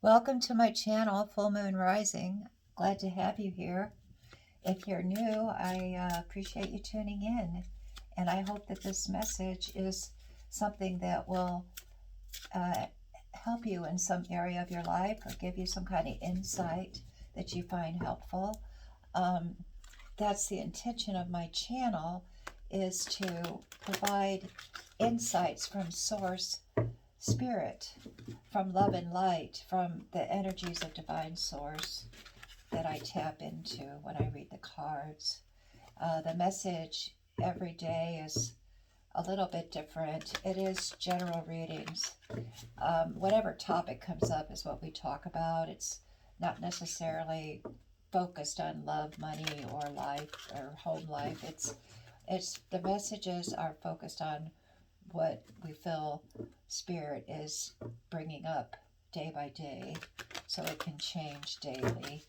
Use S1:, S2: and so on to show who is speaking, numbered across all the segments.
S1: Welcome to my channel, Full Moon Rising. Glad to have you here. If you're new, I appreciate you tuning in, and I hope that this message is something that will help you in some area of your life or give you some kind of insight that you find helpful. That's the intention of my channel, is to provide insights from Source Spirit, from love and light, from the energies of divine source that I tap into when I read the cards. The message every day is a little bit different. It is general readings. Whatever topic comes up is what we talk about. It's not necessarily focused on love, money, or life, or home life. It's the messages are focused on what we feel Spirit is bringing up day by day, so it can change daily.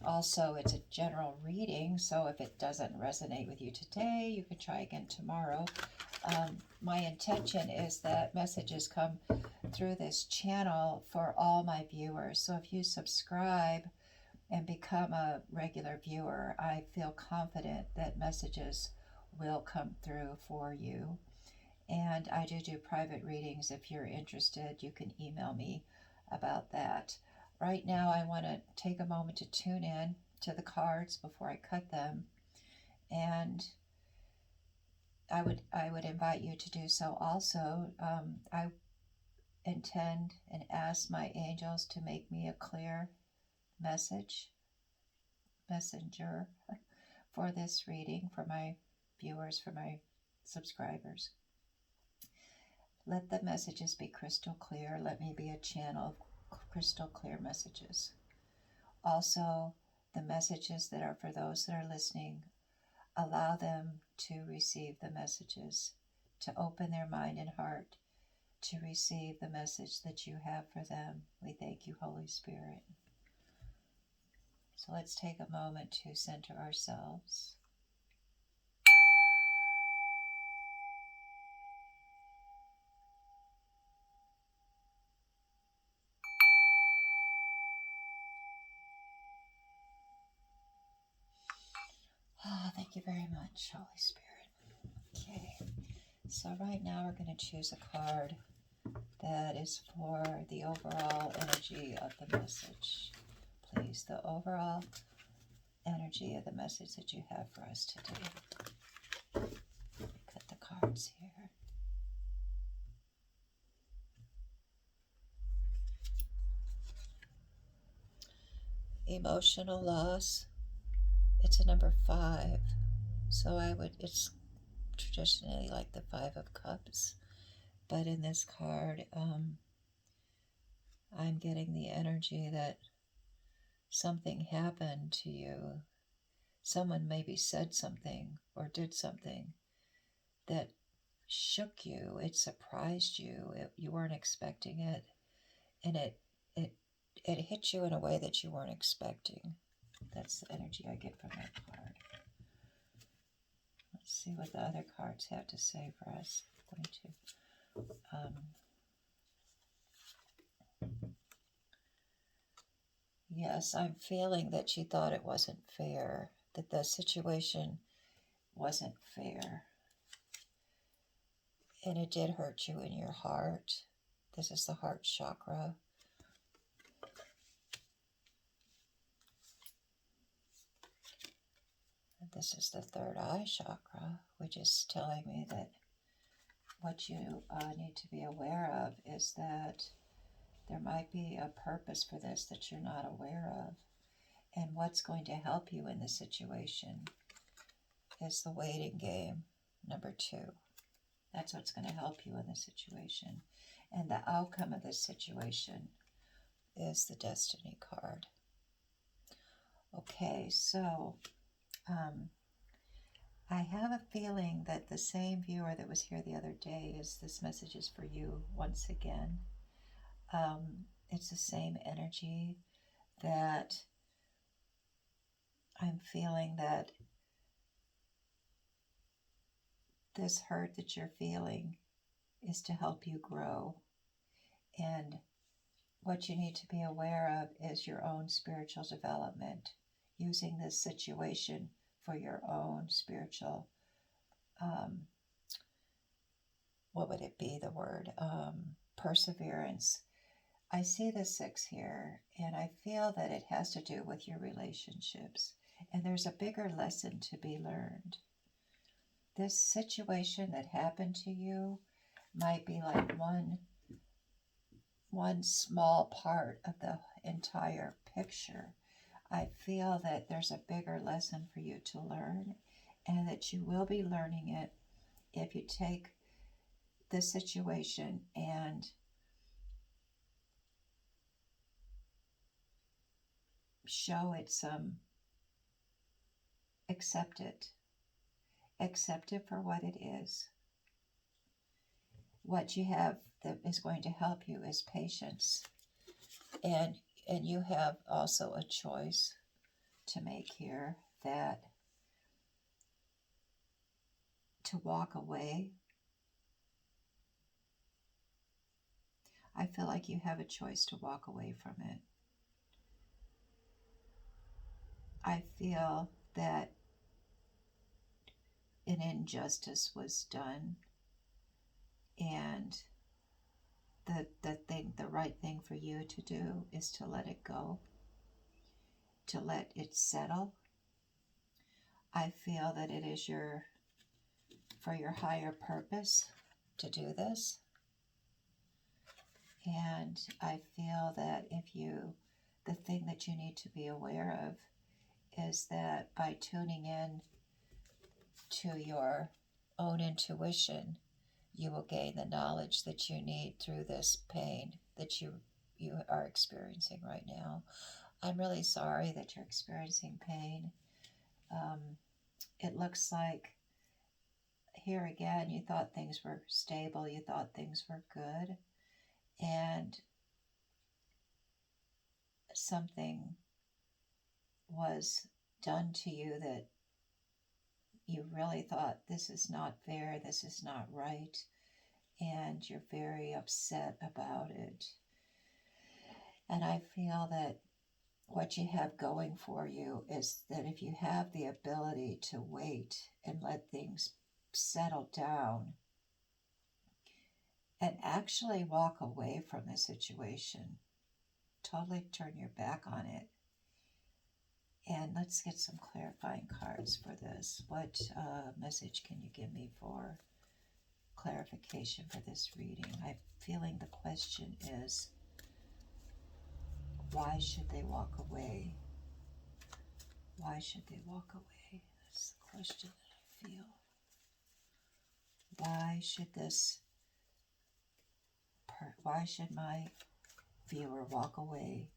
S1: Also, it's a general reading, so if it doesn't resonate with you today, you can try again tomorrow. My intention is that messages come through this channel for all my viewers. So if you subscribe and become a regular viewer, I feel confident that messages will come through for you. And I do private readings. If you're interested, you can email me about that. Right now, I want to take a moment to tune in to the cards before I cut them. And I would invite you to do so also. I intend and ask my angels to make me a clear messenger for this reading, for my viewers, for my subscribers. Let the messages be crystal clear. Let me be a channel of crystal clear messages. Also, the messages that are for those that are listening, allow them to receive the messages, to open their mind and heart to receive the message that you have for them. We thank you, Holy Spirit. So let's take a moment to center ourselves. Oh, thank you very much, Holy Spirit. Okay, so right now we're going to choose a card that is for the overall energy of the message. Please, the overall energy of the message that you have for us today. Cut the cards here. Emotional loss. It's a number 5. So it's traditionally like the 5 of Cups. But in this card, I'm getting the energy that something happened to you. Someone maybe said something or did something that shook you. It surprised you. You weren't expecting it. And it hit you in a way that you weren't expecting. That's the energy I get from that card. Let's see what the other cards have to say for us. I'm going to... Yes, I'm feeling that she thought it wasn't fair, that the situation wasn't fair. And it did hurt you in your heart. This is the heart chakra. This is the third eye chakra, which is telling me that what you need to be aware of is that there might be a purpose for this that you're not aware of. And what's going to help you in the situation is the waiting game, number 2. That's what's going to help you in the situation. And the outcome of this situation is the Destiny card. Okay, so I have a feeling that the same viewer that was here the other day, this message is for you once again. It's the same energy that I'm feeling, that this hurt that you're feeling is to help you grow. And what you need to be aware of is your own spiritual development, using this situation for your own spiritual, um, what would it be, the word? Perseverance. I see the 6 here, and I feel that it has to do with your relationships. And there's a bigger lesson to be learned. This situation that happened to you might be like one small part of the entire picture. I feel that there's a bigger lesson for you to learn, and that you will be learning it if you take the situation and show it some, accept it. Accept it for what it is. What you have that is going to help you is patience. And you have also a choice to make here, that to walk away. I feel like you have a choice to walk away from it. I feel that an injustice was done, and the right thing for you to do is to let it go, to let it settle. I feel that it is for your higher purpose to do this. And I feel that the thing that you need to be aware of is that by tuning in to your own intuition, you will gain the knowledge that you need through this pain that you are experiencing right now. I'm really sorry that you're experiencing pain. It looks like here again, you thought things were stable, you thought things were good, and something was done to you that you really thought, this is not fair, this is not right, and you're very upset about it. And I feel that what you have going for you is that if you have the ability to wait and let things settle down and actually walk away from the situation, totally turn your back on it. And let's get some clarifying cards for this. What message can you give me for clarification for this reading? I'm feeling the question is, why should they walk away? Why should they walk away? That's the question that I feel. Why should my viewer walk away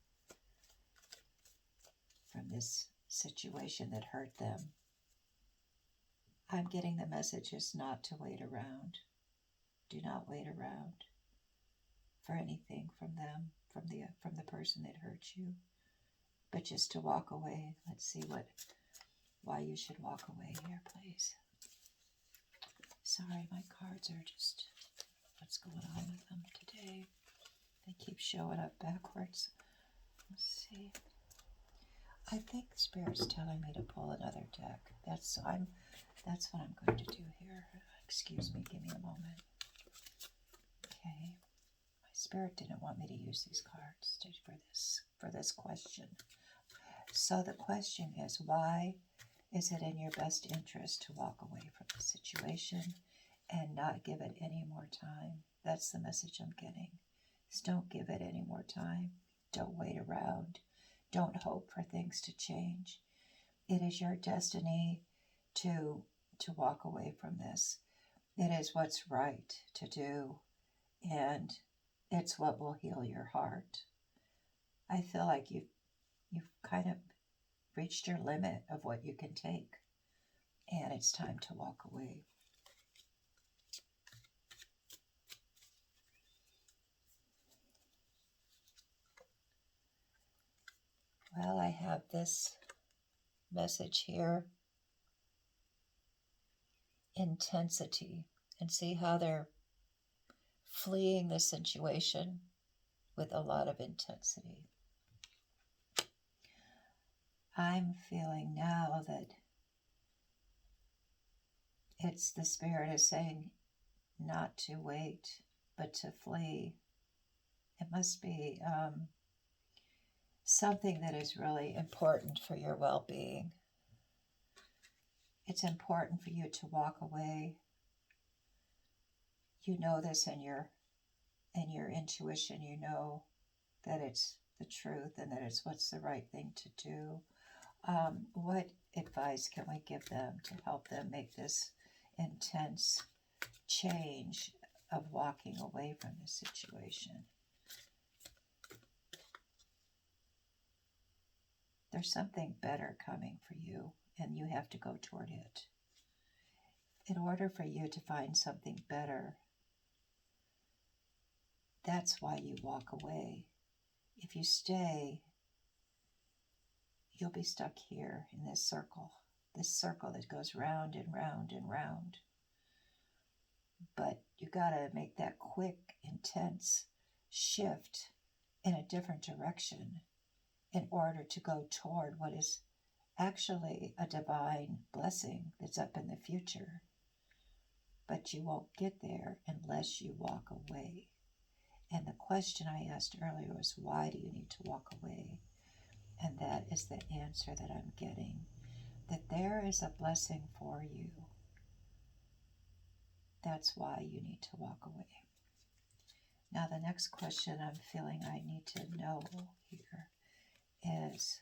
S1: from this situation that hurt them? I'm getting the message is not to wait around. Do not wait around for anything from them, from the person that hurt you, but just to walk away. Let's see why you should walk away here, please. Sorry, my cards are just, what's going on with them today? They keep showing up backwards. Let's see. I think Spirit's telling me to pull another deck. That's what I'm going to do here. Excuse me, give me a moment. Okay. My Spirit didn't want me to use these cards for this question. So the question is, why is it in your best interest to walk away from the situation and not give it any more time? That's the message I'm getting. Just don't give it any more time. Don't wait around. Don't hope for things to change. It is your destiny to walk away from this. It is what's right to do, and it's what will heal your heart. I feel like you've kind of reached your limit of what you can take, and it's time to walk away. Well, I have this message here. Intensity. And see how they're fleeing the situation. with a lot of intensity. I'm feeling now that it's the Spirit is saying not to wait, but to flee. It must be something that is really important for your well-being. It's important for you to walk away. You know this in your intuition. You know that it's the truth and that it's what's the right thing to do. What advice can we give them to help them make this intense change of walking away from the situation? There's something better coming for you, and you have to go toward it. In order for you to find something better, that's why you walk away. If you stay, you'll be stuck here in this circle that goes round and round and round. But you gotta make that quick, intense shift in a different direction in order to go toward what is actually a divine blessing that's up in the future. But you won't get there unless you walk away. And the question I asked earlier was, why do you need to walk away? And that is the answer that I'm getting, that there is a blessing for you. That's why you need to walk away. Now, the next question I'm feeling I need to know here is,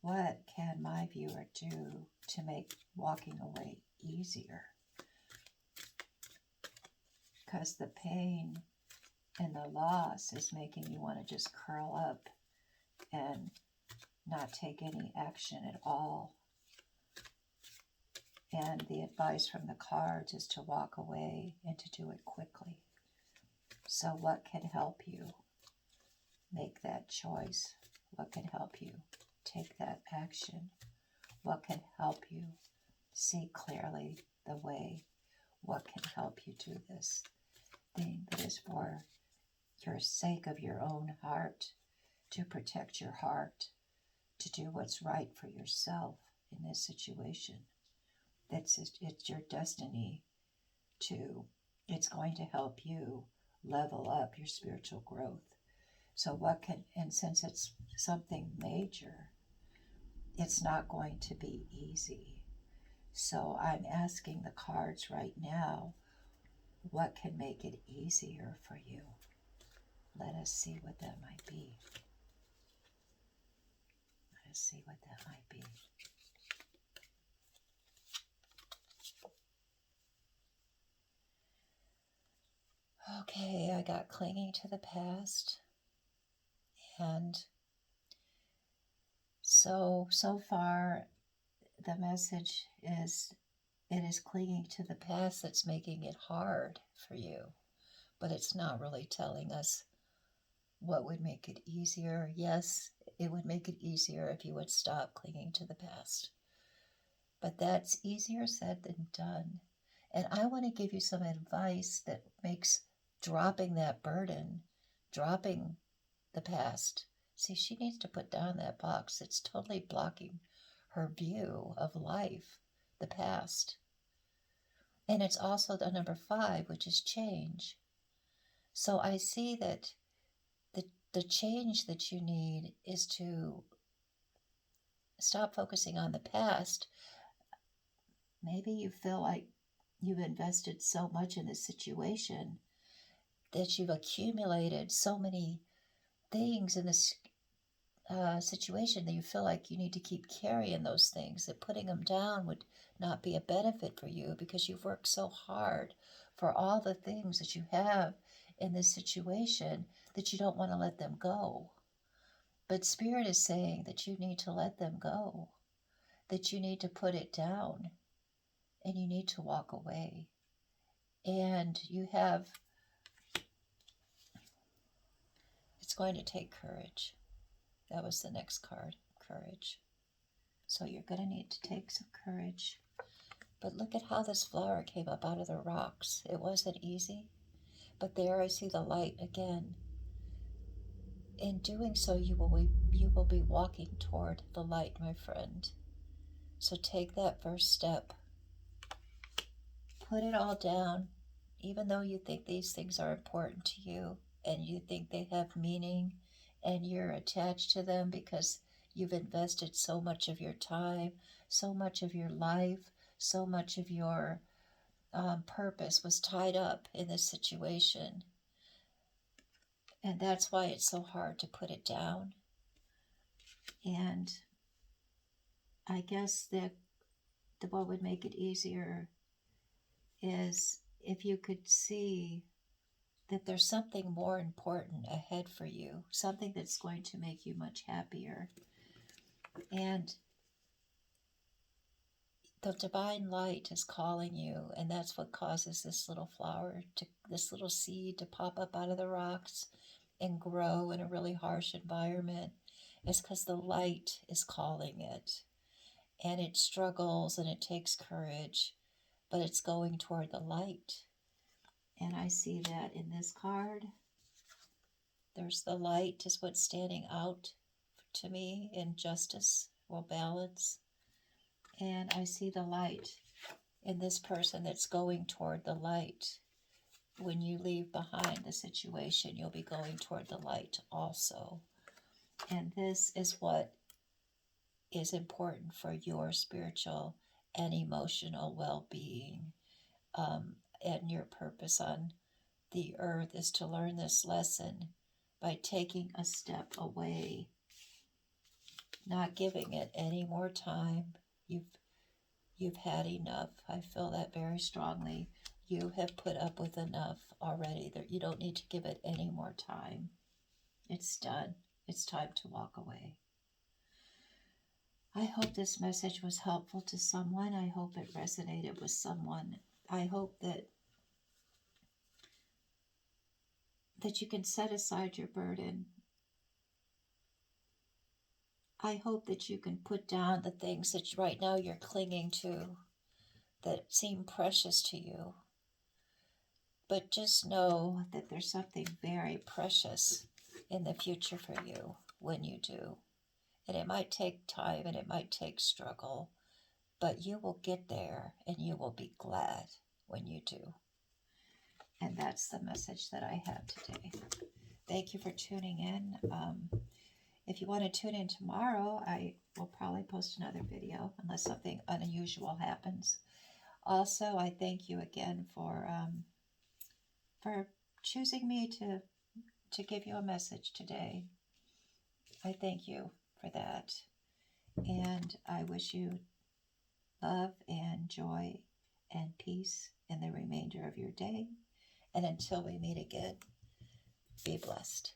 S1: what can my viewer do to make walking away easier? Because the pain and the loss is making you want to just curl up and not take any action at all. And the advice from the cards is to walk away and to do it quickly. So what can help you make that choice? What can help you take that action? What can help you see clearly the way? What can help you do this thing that is for your sake of your own heart, to protect your heart, to do what's right for yourself in this situation? It's your destiny it's going to help you level up your spiritual growth. So and since it's something major, it's not going to be easy. So I'm asking the cards right now, what can make it easier for you? Let us see what that might be. Let us see what that might be. Okay, I got clinging to the past. And so far, the message is, it is clinging to the past that's making it hard for you. But it's not really telling us what would make it easier. Yes, it would make it easier if you would stop clinging to the past. But that's easier said than done. And I want to give you some advice that makes dropping that burden, dropping the past. See, she needs to put down that box. It's totally blocking her view of life, the past. And it's also the number 5, which is change. So I see that the change that you need is to stop focusing on the past. Maybe you feel like you've invested so much in this situation that you've accumulated so many things in this situation that you feel like you need to keep carrying those things, that putting them down would not be a benefit for you because you've worked so hard for all the things that you have in this situation that you don't want to let them go. But Spirit is saying that you need to let them go, that you need to put it down, and you need to walk away. And it's going to take courage. That was the next card, courage. So you're going to need to take some courage. But look at how this flower came up out of the rocks. It wasn't easy. But there I see the light again. in doing so, you will be walking toward the light, my friend. So take that first step. Put it all down, even though you think these things are important to you and you think they have meaning and you're attached to them because you've invested so much of your time, so much of your life, so much of your purpose was tied up in this situation. And that's why it's so hard to put it down. And I guess that what would make it easier is if you could see that there's something more important ahead for you, something that's going to make you much happier. And the divine light is calling you, and that's what causes this little flower, this little seed to pop up out of the rocks and grow in a really harsh environment. It's because the light is calling it. And it struggles and it takes courage, but it's going toward the light. And I see that in this card. There's the light is what's standing out to me in justice or balance. And I see the light in this person that's going toward the light. When you leave behind the situation, you'll be going toward the light also. And this is what is important for your spiritual and emotional well-being. And your purpose on the earth is to learn this lesson by taking a step away, not giving it any more time. You've had enough. I feel that very strongly. You have put up with enough already. That you don't need to give it any more time. It's done. It's time to walk away. I hope this message was helpful to someone. I hope it resonated with someone. I hope that you can set aside your burden. I hope that you can put down the things that right now you're clinging to that seem precious to you. But just know that there's something very precious in the future for you when you do. And it might take time and it might take struggle, but you will get there and you will be glad when you do. And that's the message that I have today. Thank you for tuning in. If you want to tune in tomorrow, I will probably post another video unless something unusual happens. Also, I thank you again for choosing me to give you a message today. I thank you for that. And I wish you love and joy and peace in the remainder of your day. And until we meet again, be blessed.